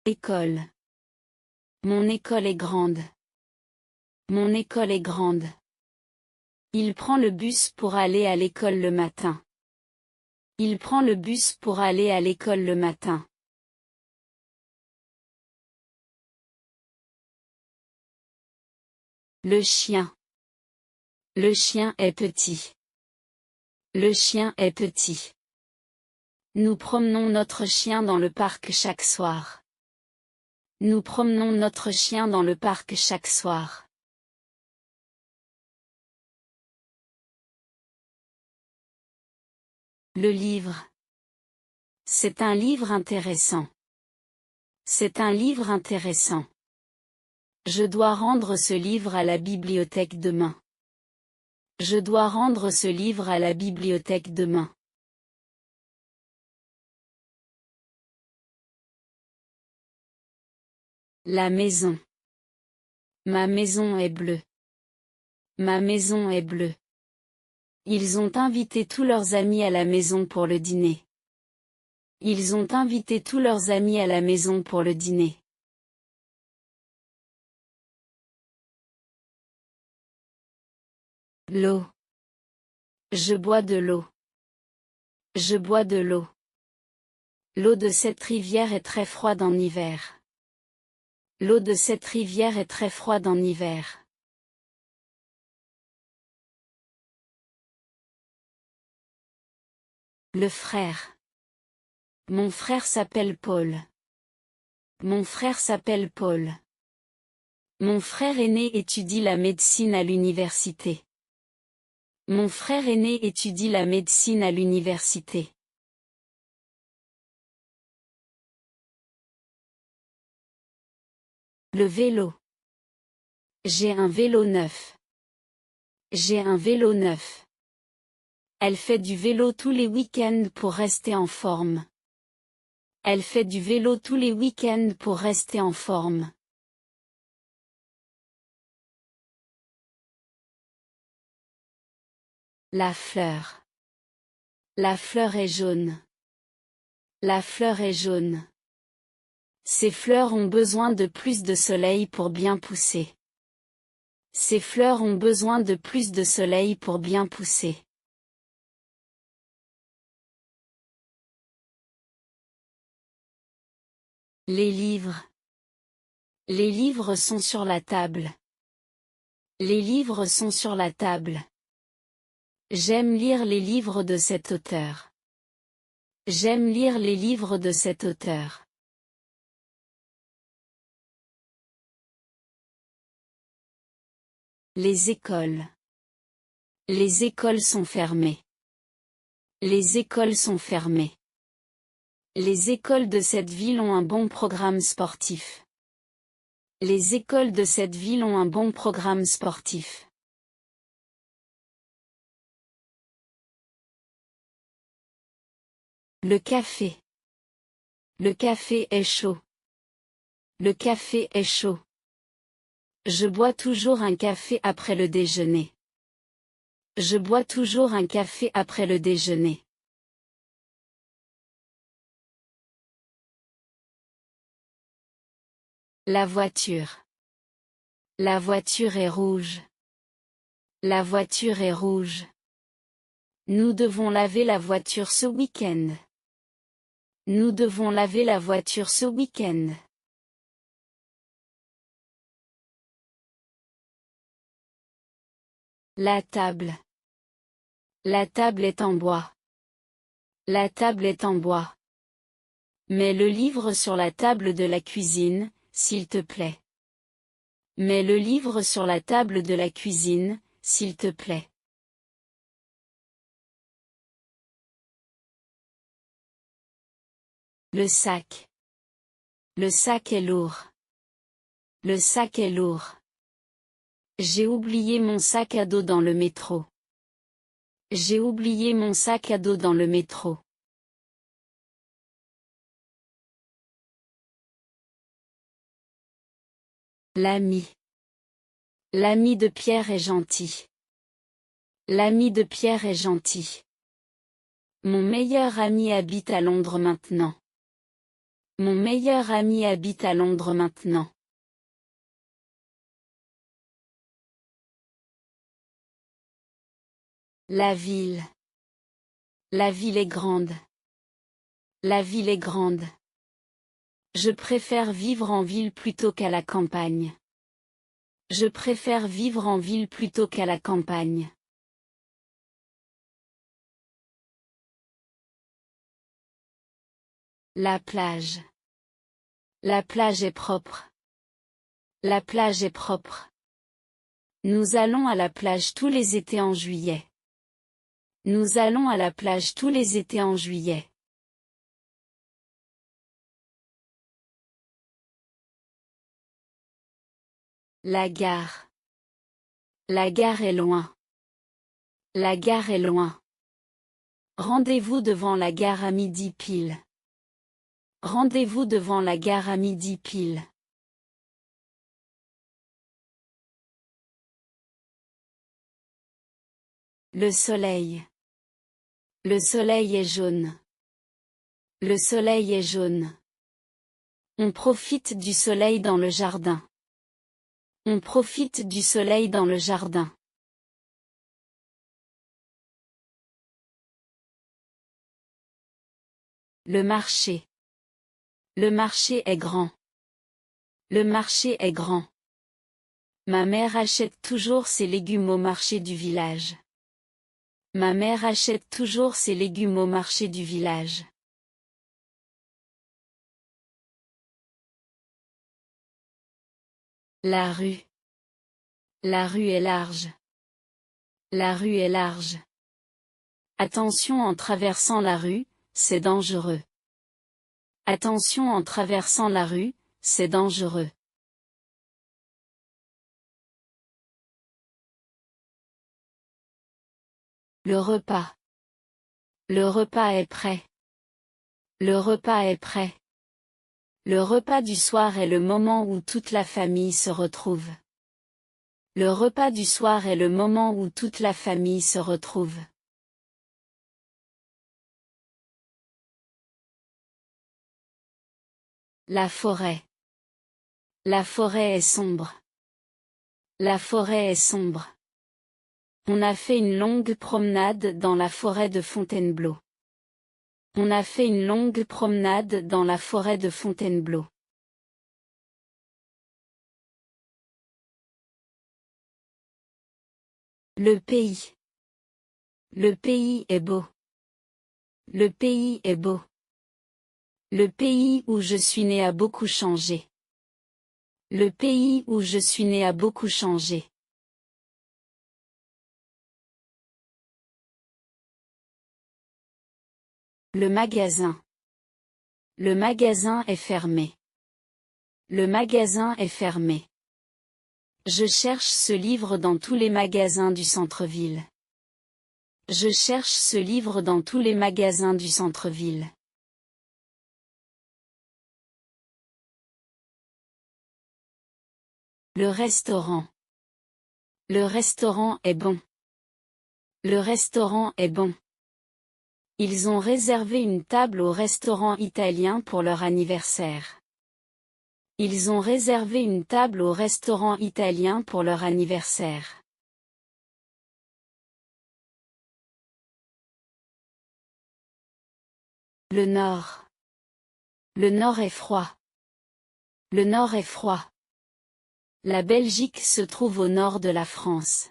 École. Mon école est grande. Mon école est grande. Il prend le bus pour aller à l'école le matin. Il prend le bus pour aller à l'école le matin. Le chien. Le chien est petit. Le chien est petit. Nous promenons notre chien dans le parc chaque soir. Nous promenons notre chien dans le parc chaque soir. Le livre. C'est un livre intéressant. C'est un livre intéressant. Je dois rendre ce livre à la bibliothèque demain. Je dois rendre ce livre à la bibliothèque demain. La maison. Ma maison est bleue. Ma maison est bleue. Ils ont invité tous leurs amis à la maison pour le dîner. Ils ont invité tous leurs amis à la maison pour le dîner. L'eau. Je bois de l'eau. Je bois de l'eau. L'eau de cette rivière est très froide en hiver. L'eau de cette rivière est très froide en hiver. Le frère. Mon frère s'appelle Paul. Mon frère s'appelle Paul. Mon frère aîné étudie la médecine à l'université. Mon frère aîné étudie la médecine à l'université. Le vélo. J'ai un vélo neuf. J'ai un vélo neuf. Elle fait du vélo tous les week-ends pour rester en forme. Elle fait du vélo tous les week-ends pour rester en forme. La fleur. La fleur est jaune. La fleur est jaune. Ces fleurs ont besoin de plus de soleil pour bien pousser. Ces fleurs ont besoin de plus de soleil pour bien pousser. Les livres. Les livres sont sur la table. Les livres sont sur la table. J'aime lire les livres de cet auteur. J'aime lire les livres de cet auteur. Les écoles. Les écoles sont fermées. Les écoles sont fermées. Les écoles de cette ville ont un bon programme sportif. Les écoles de cette ville ont un bon programme sportif. Le café. Le café est chaud. Le café est chaud. Je bois toujours un café après le déjeuner. Je bois toujours un café après le déjeuner. La voiture. La voiture est rouge. La voiture est rouge. Nous devons laver la voiture ce week-end. Nous devons laver la voiture ce week-end. La table. La table est en bois. La table est en bois. Mets le livre sur la table de la cuisine, s'il te plaît. Mets le livre sur la table de la cuisine, s'il te plaît. Le sac. Le sac est lourd. Le sac est lourd. J'ai oublié mon sac à dos dans le métro. J'ai oublié mon sac à dos dans le métro. L'ami. L'ami de Pierre est gentil. L'ami de Pierre est gentil. Mon meilleur ami habite à Londres maintenant. Mon meilleur ami habite à Londres maintenant. La ville. La ville est grande. La ville est grande. Je préfère vivre en ville plutôt qu'à la campagne. Je préfère vivre en ville plutôt qu'à la campagne. La plage. La plage est propre. La plage est propre. Nous allons à la plage tous les étés en juillet. Nous allons à la plage tous les étés en juillet. La gare. La gare est loin. La gare est loin. Rendez-vous devant la gare à midi pile. Rendez-vous devant la gare à midi pile. Le soleil. Le soleil est jaune. Le soleil est jaune. On profite du soleil dans le jardin. On profite du soleil dans le jardin. Le marché. Le marché est grand. Le marché est grand. Ma mère achète toujours ses légumes au marché du village. Ma mère achète toujours ses légumes au marché du village. La rue. La rue est large. La rue est large. Attention en traversant la rue, c'est dangereux. Attention en traversant la rue, c'est dangereux. Le repas. Le repas est prêt. Le repas est prêt. Le repas du soir est le moment où toute la famille se retrouve. Le repas du soir est le moment où toute la famille se retrouve. La forêt. La forêt est sombre. La forêt est sombre. On a fait une longue promenade dans la forêt de Fontainebleau. On a fait une longue promenade dans la forêt de Fontainebleau. Le pays. Le pays est beau. Le pays est beau. Le pays où je suis né a beaucoup changé. Le pays où je suis né a beaucoup changé. Le magasin. Le magasin est fermé. Le magasin est fermé. Je cherche ce livre dans tous les magasins du centre-ville. Je cherche ce livre dans tous les magasins du centre-ville. Le restaurant. Le restaurant est bon. Le restaurant est bon. Ils ont réservé une table au restaurant italien pour leur anniversaire. Ils ont réservé une table au restaurant italien pour leur anniversaire. Le nord. Le nord est froid. Le nord est froid. La Belgique se trouve au nord de la France.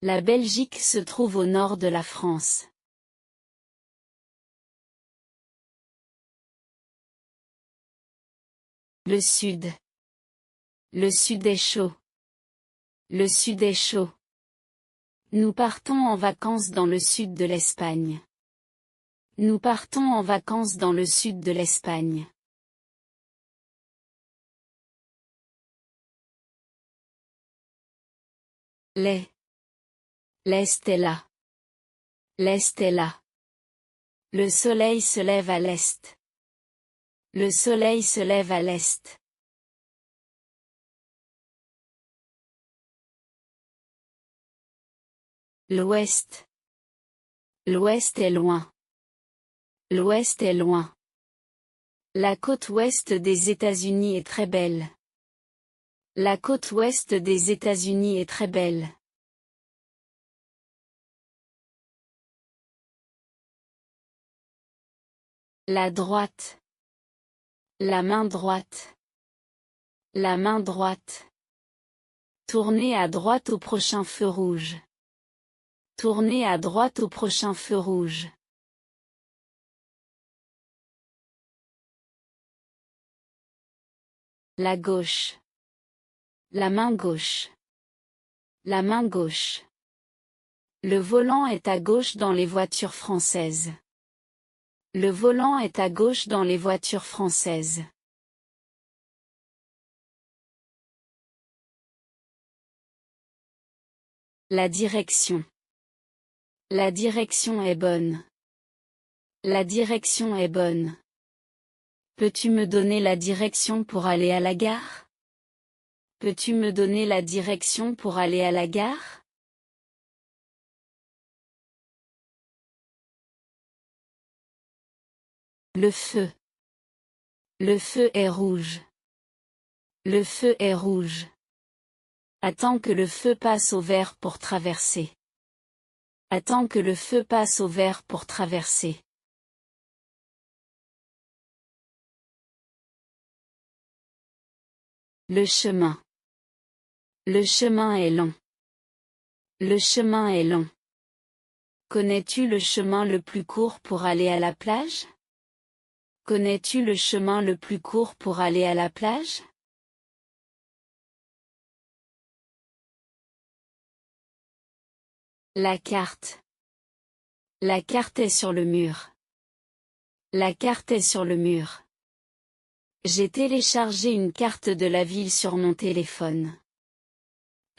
La Belgique se trouve au nord de la France. Le sud. Le sud est chaud. Le sud est chaud. Nous partons en vacances dans le sud de l'Espagne. Nous partons en vacances dans le sud de l'Espagne. L'Est est là. L'Est est là. Le soleil se lève à l'Est. Le soleil se lève à l'Est. L'Ouest. L'Ouest est loin. L'Ouest est loin. La côte ouest des États-Unis est très belle. La côte ouest des États-Unis est très belle. La droite. La main droite. La main droite. Tournez à droite au prochain feu rouge. Tournez à droite au prochain feu rouge. La gauche. La main gauche. La main gauche. Le volant est à gauche dans les voitures françaises. Le volant est à gauche dans les voitures françaises. La direction. La direction est bonne. La direction est bonne. Peux-tu me donner la direction pour aller à la gare? Peux-tu me donner la direction pour aller à la gare? Le feu. Le feu est rouge. Le feu est rouge. Attends que le feu passe au vert pour traverser. Attends que le feu passe au vert pour traverser. Le chemin. Le chemin est long. Le chemin est long. Connais-tu le chemin le plus court pour aller à la plage? Connais-tu le chemin le plus court pour aller à la plage? La carte. La carte est sur le mur. La carte est sur le mur. J'ai téléchargé une carte de la ville sur mon téléphone.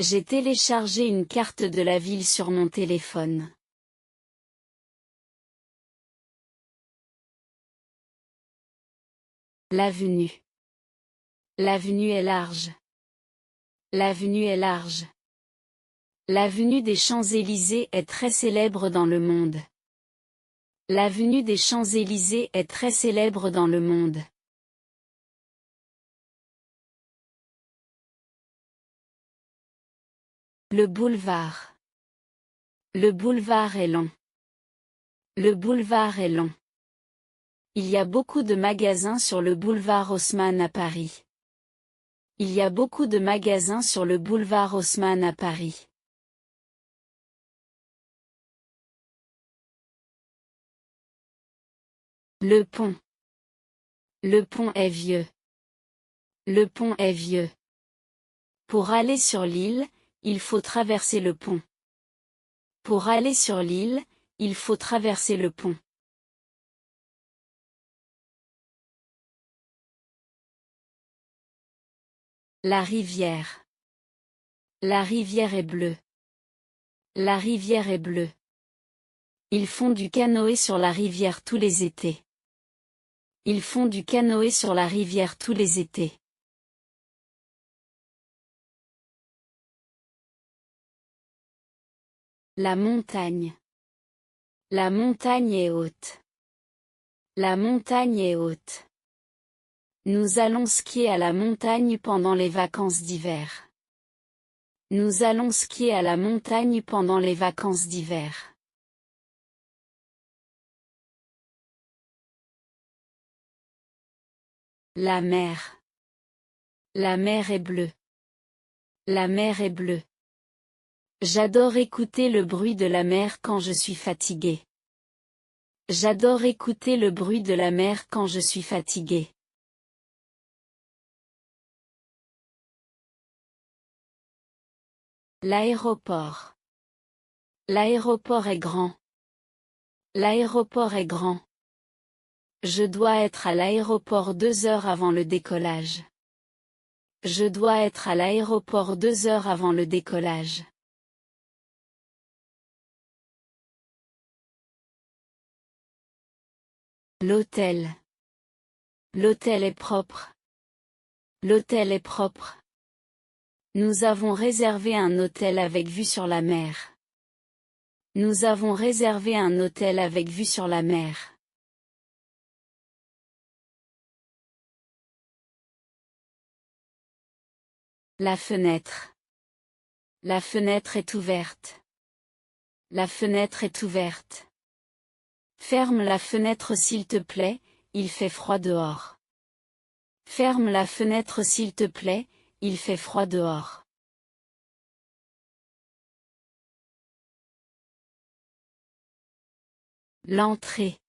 J'ai téléchargé une carte de la ville sur mon téléphone. L'avenue. L'avenue est large. L'avenue est large. L'avenue des Champs-Élysées est très célèbre dans le monde. L'avenue des Champs-Élysées est très célèbre dans le monde. Le boulevard. Le boulevard est long. Le boulevard est long. Il y a beaucoup de magasins sur le boulevard Haussmann à Paris. Il y a beaucoup de magasins sur le boulevard Haussmann à Paris. Le pont. Le pont est vieux. Le pont est vieux. Pour aller sur l'île, il faut traverser le pont. Pour aller sur l'île, il faut traverser le pont. La rivière. La rivière est bleue. La rivière est bleue. Ils font du canoë sur la rivière tous les étés. Ils font du canoë sur la rivière tous les étés. La montagne. La montagne est haute. La montagne est haute. Nous allons skier à la montagne pendant les vacances d'hiver. Nous allons skier à la montagne pendant les vacances d'hiver. La mer. La mer est bleue. La mer est bleue. J'adore écouter le bruit de la mer quand je suis fatigué. J'adore écouter le bruit de la mer quand je suis fatigué. L'aéroport. L'aéroport est grand. L'aéroport est grand. Je dois être à l'aéroport 2 heures avant le décollage. Je dois être à l'aéroport 2 heures avant le décollage. L'hôtel. L'hôtel est propre. L'hôtel est propre. Nous avons réservé un hôtel avec vue sur la mer. Nous avons réservé un hôtel avec vue sur la mer. La fenêtre. La fenêtre est ouverte. La fenêtre est ouverte. Ferme la fenêtre s'il te plaît, il fait froid dehors. Ferme la fenêtre s'il te plaît, il fait froid dehors. L'entrée.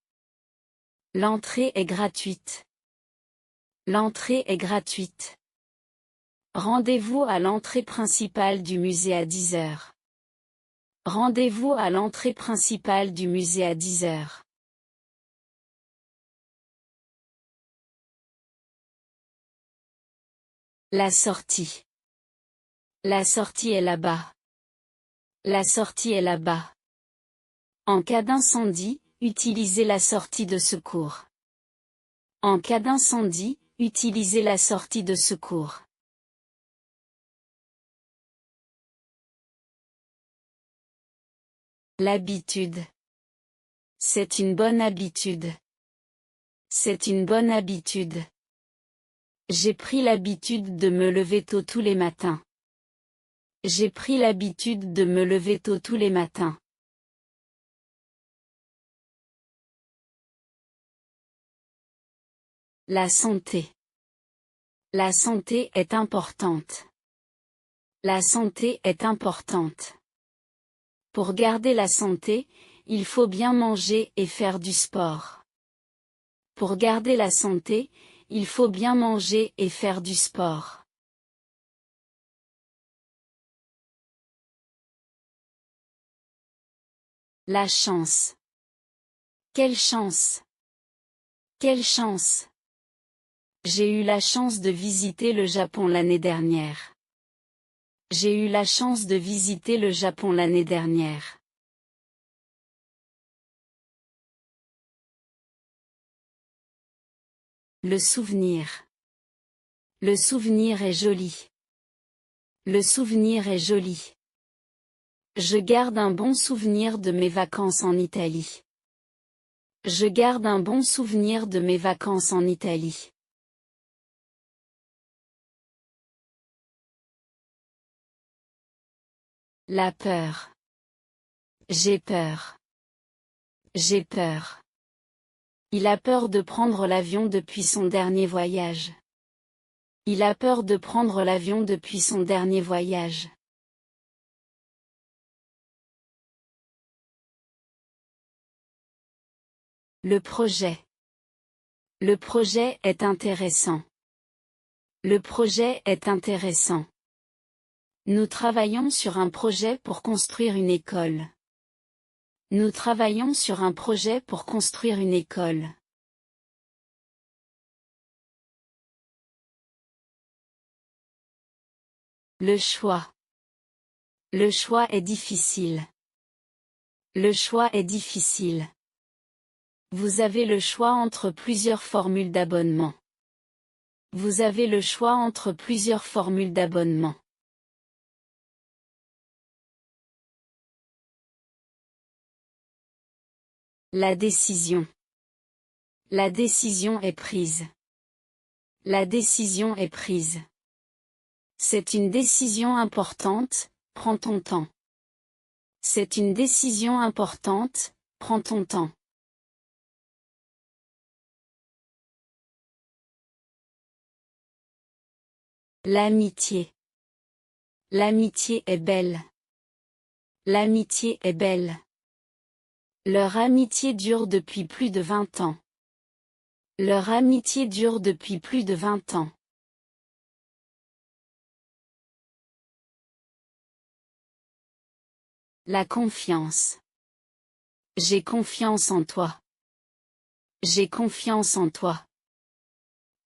L'entrée est gratuite. L'entrée est gratuite. Rendez-vous à l'entrée principale du musée à 10 heures. Rendez-vous à l'entrée principale du musée à 10 heures. La sortie. La sortie est là-bas. La sortie est là-bas. En cas d'incendie, utilisez la sortie de secours. En cas d'incendie, utilisez la sortie de secours. L'habitude. C'est une bonne habitude. C'est une bonne habitude. J'ai pris l'habitude de me lever tôt tous les matins. J'ai pris l'habitude de me lever tôt tous les matins. La santé. La santé est importante. La santé est importante. Pour garder la santé, il faut bien manger et faire du sport. Pour garder la santé, il faut bien manger et faire du sport. La chance. Quelle chance! Quelle chance! J'ai eu la chance de visiter le Japon l'année dernière. J'ai eu la chance de visiter le Japon l'année dernière. Le souvenir. Le souvenir est joli. Le souvenir est joli. Je garde un bon souvenir de mes vacances en Italie. Je garde un bon souvenir de mes vacances en Italie. La peur. J'ai peur. J'ai peur. Il a peur de prendre l'avion depuis son dernier voyage. Il a peur de prendre l'avion depuis son dernier voyage. Le projet. Le projet est intéressant. Le projet est intéressant. Nous travaillons sur un projet pour construire une école. Nous travaillons sur un projet pour construire une école. Le choix. Le choix est difficile. Le choix est difficile. Vous avez le choix entre plusieurs formules d'abonnement. Vous avez le choix entre plusieurs formules d'abonnement. La décision. La décision est prise. La décision est prise. C'est une décision importante, prends ton temps. C'est une décision importante, prends ton temps. L'amitié. L'amitié est belle. L'amitié est belle. Leur amitié dure depuis plus de 20 ans. Leur amitié dure depuis plus de 20 ans. La confiance. J'ai confiance en toi. J'ai confiance en toi.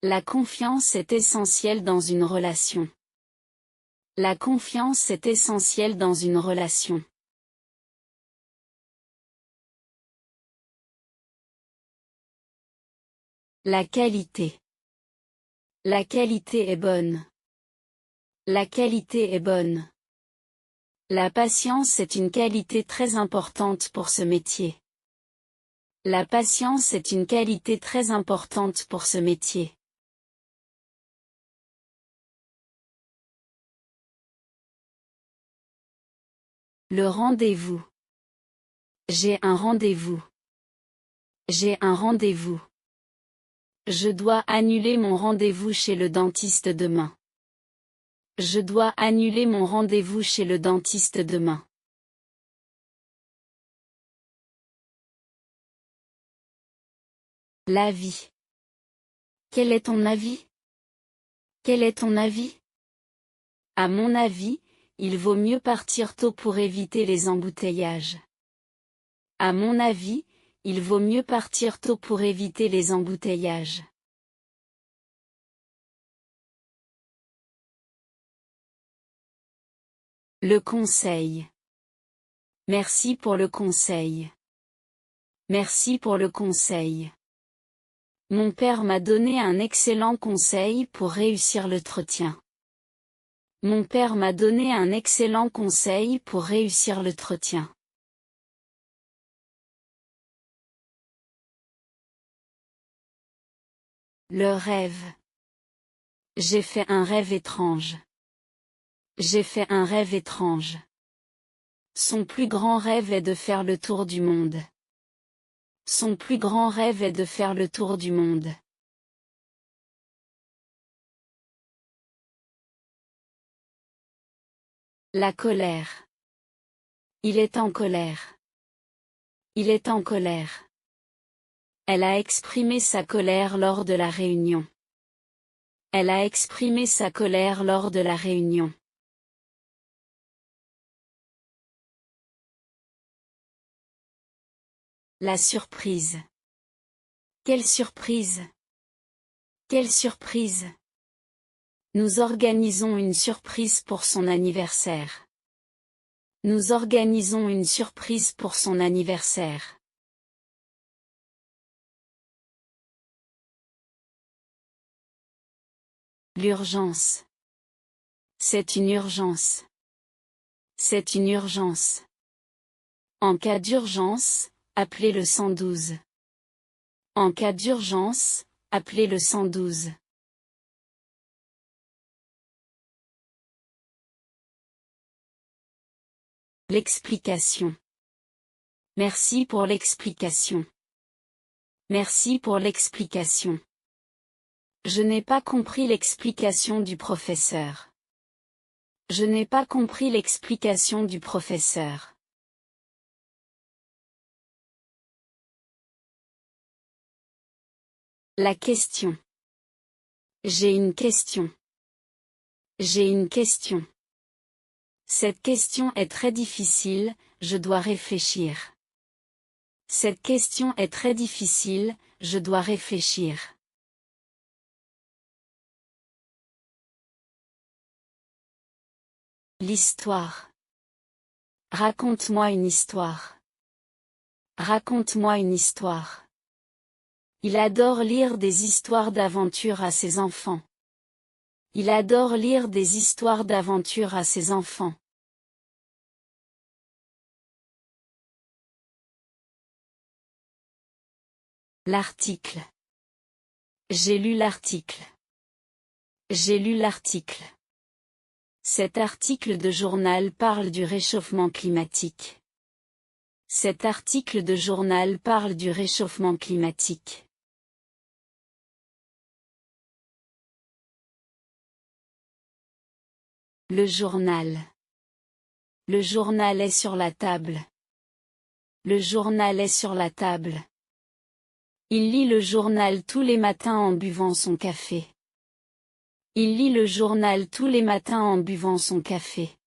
La confiance est essentielle dans une relation. La confiance est essentielle dans une relation. La qualité. La qualité est bonne. La qualité est bonne. La patience est une qualité très importante pour ce métier. La patience est une qualité très importante pour ce métier. Le rendez-vous. J'ai un rendez-vous. J'ai un rendez-vous. Je dois annuler mon rendez-vous chez le dentiste demain. Je dois annuler mon rendez-vous chez le dentiste demain. L'avis. Quel est ton avis? Quel est ton avis? À mon avis, il vaut mieux partir tôt pour éviter les embouteillages. À mon avis, il vaut mieux partir tôt pour éviter les embouteillages. Le conseil. Merci pour le conseil. Merci pour le conseil. Mon père m'a donné un excellent conseil pour réussir l'entretien. Mon père m'a donné un excellent conseil pour réussir l'entretien. Le rêve. J'ai fait un rêve étrange. J'ai fait un rêve étrange. Son plus grand rêve est de faire le tour du monde. Son plus grand rêve est de faire le tour du monde. La colère. Il est en colère. Il est en colère. Elle a exprimé sa colère lors de la réunion. Elle a exprimé sa colère lors de la réunion. La surprise. Quelle surprise! Quelle surprise! Nous organisons une surprise pour son anniversaire. Nous organisons une surprise pour son anniversaire. L'urgence. C'est une urgence. C'est une urgence. En cas d'urgence, appelez le 112. En cas d'urgence, appelez le 112. L'explication. Merci pour l'explication. Merci pour l'explication. Je n'ai pas compris l'explication du professeur. Je n'ai pas compris l'explication du professeur. La question. J'ai une question. J'ai une question. Cette question est très difficile, je dois réfléchir. Cette question est très difficile, je dois réfléchir. L'histoire. Raconte-moi une histoire. Raconte-moi une histoire. Il adore lire des histoires d'aventure à ses enfants. Il adore lire des histoires d'aventure à ses enfants. L'article. J'ai lu l'article. J'ai lu l'article. Cet article de journal parle du réchauffement climatique. Cet article de journal parle du réchauffement climatique. Le journal. Le journal est sur la table. Le journal est sur la table. Il lit le journal tous les matins en buvant son café. Il lit le journal tous les matins en buvant son café.